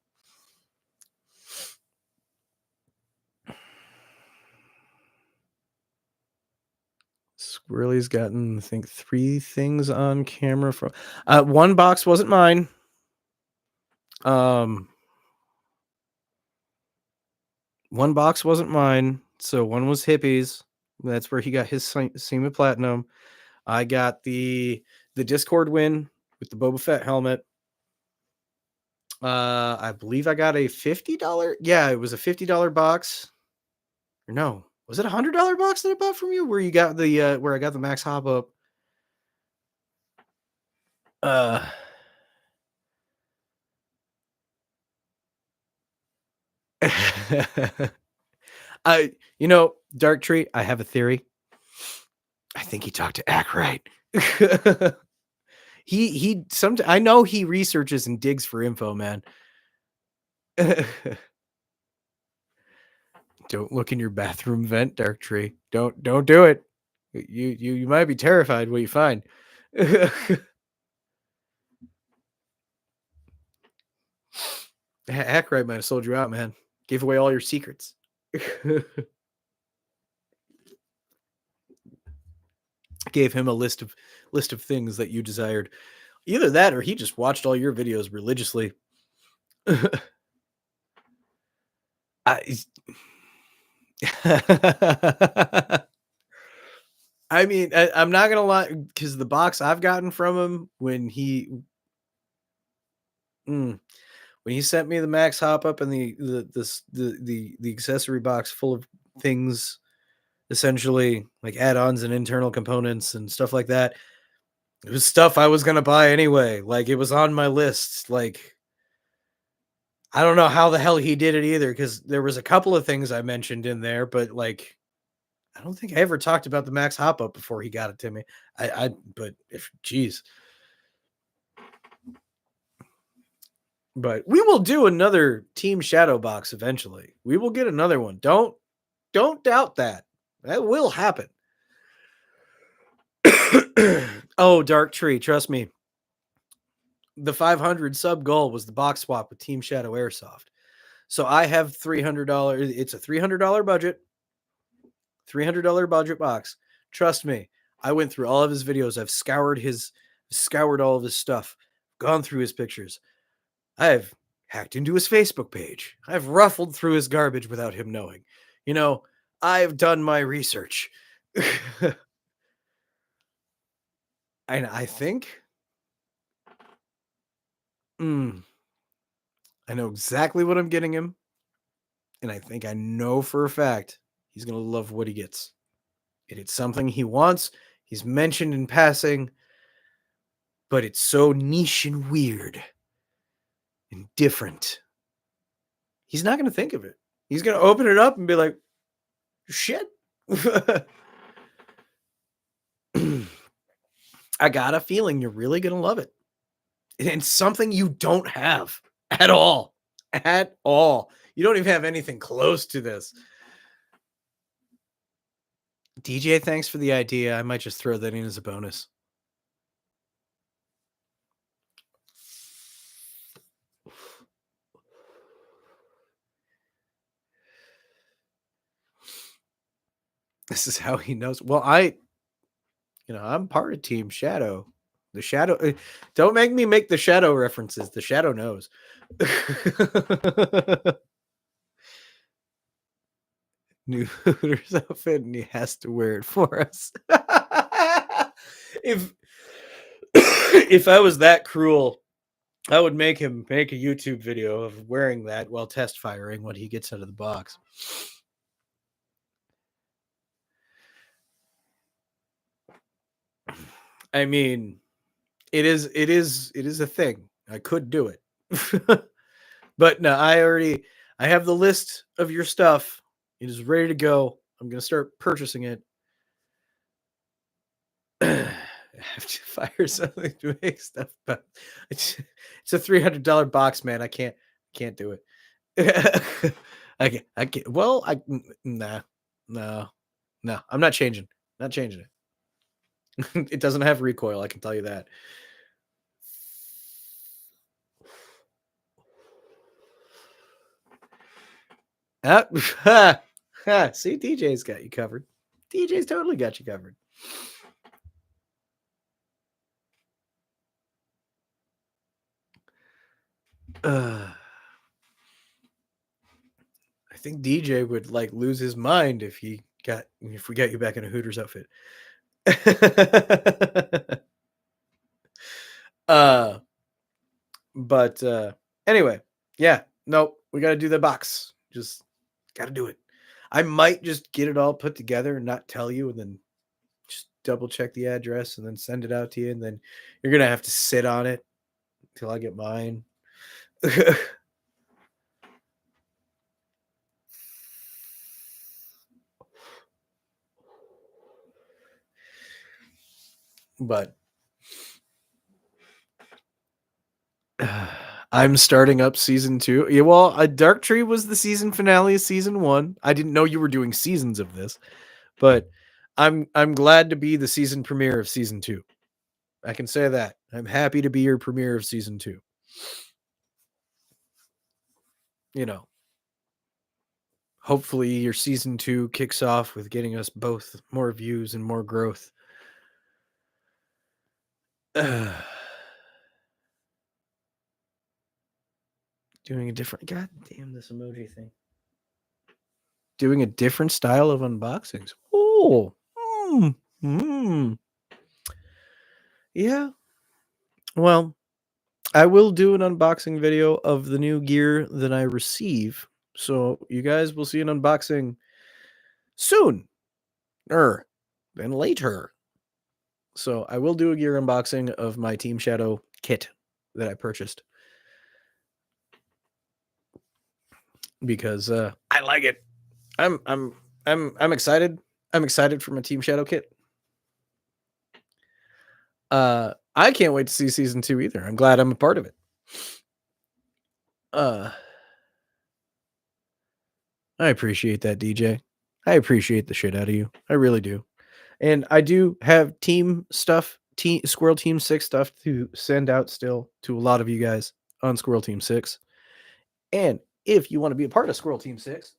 Squirrely's gotten, I think, 3 things on camera from one box wasn't mine. Um One box wasn't mine, so one was Hippie's. That's where he got his SEMA Platinum. I got the Discord win with the Boba Fett helmet. I believe I got a $50. Yeah, it was a $50 box. Or no, was it $100 box that I bought from you? Where you got the where I got the Max Hop Up? Uh, I Dark Tree. I have a theory. I think he talked to Ackright. he some I know he researches and digs for info, man. Don't look in your bathroom vent, Dark Tree. Don't do it. You might be terrified what you find. Ackright might have sold you out, man. Gave away all your secrets. Gave him a list of things that you desired. Either that or he just watched all your videos religiously. I I mean, I'm not gonna lie, because the box I've gotten from him mm, when he sent me the Max Hop Up and the accessory box full of things, essentially like add-ons and internal components and stuff like that. It was stuff I was gonna buy anyway. Like it was on my list. Like I don't know how the hell he did it either, because there was a couple of things I mentioned in there, but like I don't think I ever talked about the Max Hop Up before he got it to me. But if geez. But we will do another Team Shadow box eventually. We will get another one. Don't doubt that. That will happen. Oh, Dark Tree, trust me. The 500 sub goal was the box swap with Team Shadow Airsoft. So I have $300. It's a $300 budget, $300 budget box. Trust me, I went through all of his videos. I've scoured all of his stuff, gone through his pictures. I've hacked into his Facebook page. I've ruffled through his garbage without him knowing. You know, I've done my research. And I think mm, I know exactly what I'm getting him. And I think I know for a fact he's going to love what he gets. It's something he wants. He's mentioned in passing, but it's so niche and weird and different. He's not going to think of it. He's going to open it up and be like, shit. I got a feeling you're really going to love it. And it's something you don't have at all. At all. You don't even have anything close to this. DJ, thanks for the idea. I might just throw that in as a bonus. This is how he knows. Well, I'm part of Team Shadow. The Shadow. Don't make me make the Shadow references. The Shadow knows. New Hooters outfit, and he has to wear it for us. if if I was that cruel, I would make him make a YouTube video of wearing that while test firing when he gets out of the box. I mean, it is a thing. I could do it. But no, I have the list of your stuff. It is ready to go. I'm going to start purchasing it. I have to fire something to make stuff, but it's a $300 box, man. I can't do it. I can't. Well, nah, no, no. I'm not changing. Not changing it. It doesn't have recoil. I can tell you that. See, DJ's got you covered. DJ's totally got you covered. I think DJ would like lose his mind if we got you back in a Hooters outfit. uh but anyway, yeah, no, we got to do the box. Just got to do it. I might just get it all put together and not tell you, and then just double check the address and then send it out to you, and then you're gonna have to sit on it until I get mine. But I'm starting up season 2. Yeah, well, Dark Tree was the season finale of season 1. I didn't know you were doing seasons of this, but I'm glad to be the season premiere of season 2. I can say that. I'm happy to be your premiere of season 2. You know, hopefully your season 2 kicks off with getting us both more views and more growth. Doing a different, god damn this emoji thing. Doing a different style of unboxings. Oh, yeah. Well, I will do an unboxing video of the new gear that I receive. So you guys will see an unboxing soon than later. So I will do a gear unboxing of my Team Shadow kit that I purchased because I like it. I'm excited. I'm excited for my Team Shadow kit. I can't wait to see season 2 either. I'm glad I'm a part of it. I appreciate that, DJ. I appreciate the shit out of you. I really do. And I do have team stuff, Squirrel Team 6 stuff to send out still to a lot of you guys on Squirrel Team 6. And if you want to be a part of Squirrel Team 6,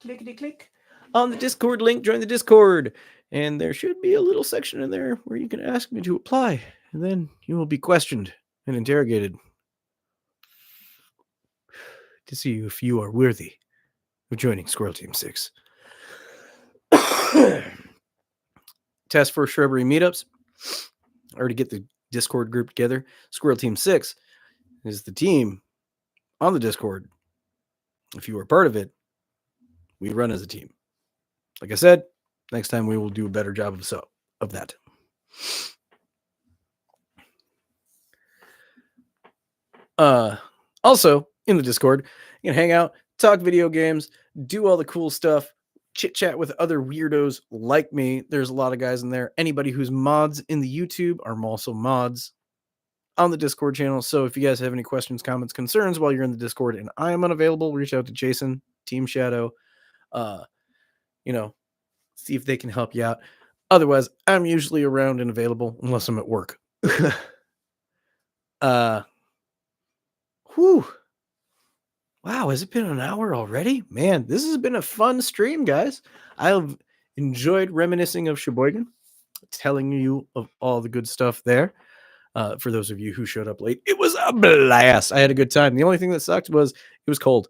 clickety click on the Discord link, join the Discord. And there should be a little section in there where you can ask me to apply. And then you will be questioned and interrogated to see if you are worthy of joining Squirrel Team 6. Test for shrubbery meetups, or to get the Discord group together. Squirrel Team 6 is the team on the Discord. If you are part of it, we run as a team. Like I said, next time we will do a better job of that. Also, in the Discord, you can hang out, talk video games, do all the cool stuff, chit chat with other weirdos like me. There's a lot of guys in there. Anybody who's mods in the YouTube are also mods on the Discord channel. So if you guys have any questions, comments, concerns while you're in the Discord and I am unavailable, reach out to Jason, Team Shadow, see if they can help you out. Otherwise, I'm usually around and available unless I'm at work. Whew. Wow, has it been an hour already? Man, this has been a fun stream, guys. I've enjoyed reminiscing of Sheboygan, telling you of all the good stuff there. For those of you who showed up late, it was a blast. I had a good time. The only thing that sucked was it was cold.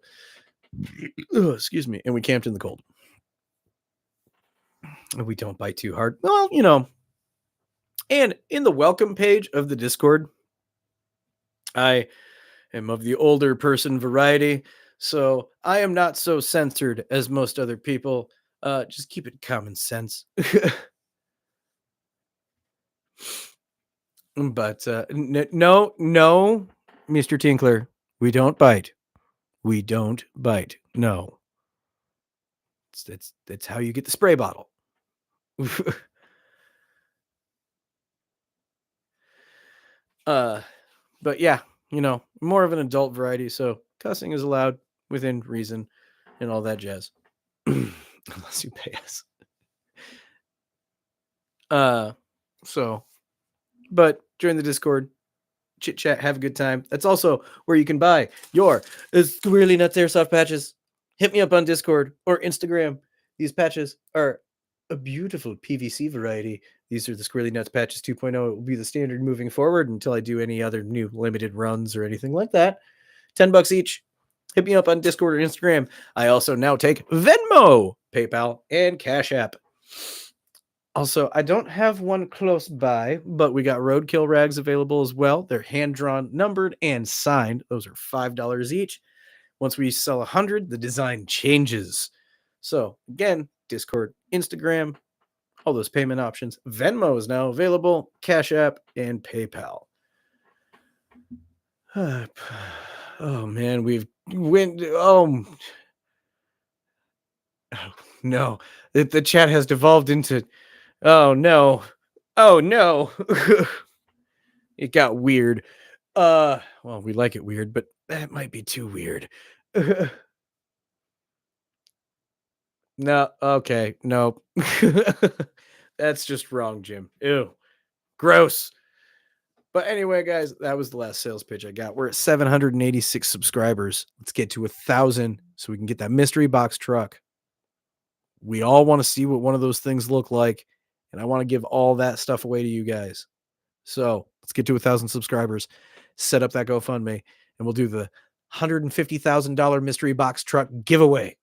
Excuse me. And we camped in the cold. We don't bite too hard. Well, and in the welcome page of the Discord, I am of the older person variety, so I am not so censored as most other people. Just keep it common sense. But no, Mr. Tinkler, we don't bite. We don't bite. No. That's how you get the spray bottle. But yeah, more of an adult variety, so cussing is allowed within reason and all that jazz. Unless you pay us. But join the Discord, chit chat, have a good time. That's also where you can buy your Squirrely Nuts Airsoft patches. Hit me up on Discord or Instagram. These patches are a beautiful PVC variety. These are the Squirrely Nuts Patches 2.0. It will be the standard moving forward until I do any other new limited runs or anything like that. $10 each. Hit me up on Discord or Instagram. I also now take Venmo, PayPal, and Cash App. Also, I don't have one close by, but we got roadkill rags available as well. They're hand drawn, numbered, and signed. Those are $5 each. Once we sell 100, the design changes. So, again, Discord, Instagram, all those payment options. Venmo is now available, Cash App, and PayPal. Oh man, we've went. Oh no, the chat has devolved into. Oh no, oh no, it got weird. Well, we like it weird, but that might be too weird. No, okay, no, that's just wrong, Jim. Ew, gross. But anyway, guys, that was the last sales pitch I got. We're at 786 subscribers. Let's get to 1,000 so we can get that mystery box truck. We all want to see what one of those things look like, and I want to give all that stuff away to you guys. So let's get to 1,000 subscribers, set up that GoFundMe, and we'll do the $150,000 mystery box truck giveaway.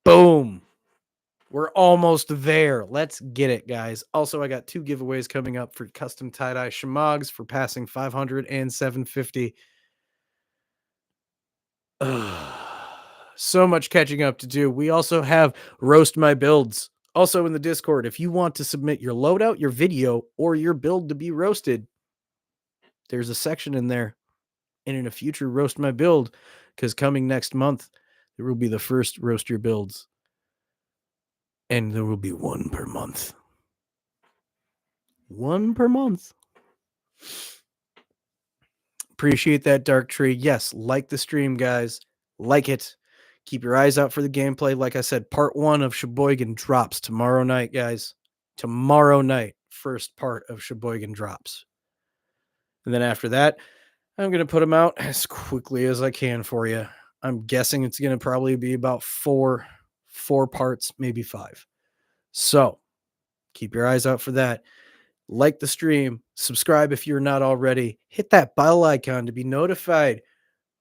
Boom. We're almost there. Let's get it, guys. Also, I got 2 giveaways coming up for custom tie-dye shamogs for passing 500 and 750. So much catching up to do. We also have Roast My Builds. Also in the Discord, if you want to submit your loadout, your video, or your build to be roasted, there's a section in there. And in a future Roast My Build, because coming next month, there will be the first Roast Your Builds. And there will be 1 per month. 1 per month. Appreciate that, Dark Tree. Yes, like the stream, guys. Like it. Keep your eyes out for the gameplay. Like I said, part 1 of Sheboygan drops tomorrow night, guys. Tomorrow night, first part of Sheboygan drops. And then after that, I'm going to put them out as quickly as I can for you. I'm guessing it's going to probably be about 4 parts, maybe 5. So keep your eyes out for that. Like the stream, subscribe if you're not already, hit that bell icon to be notified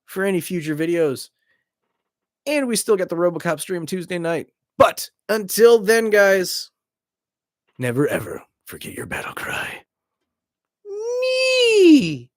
for any future videos. And we still got the RoboCop stream Tuesday night. But until then, guys, never ever forget your battle cry. Me.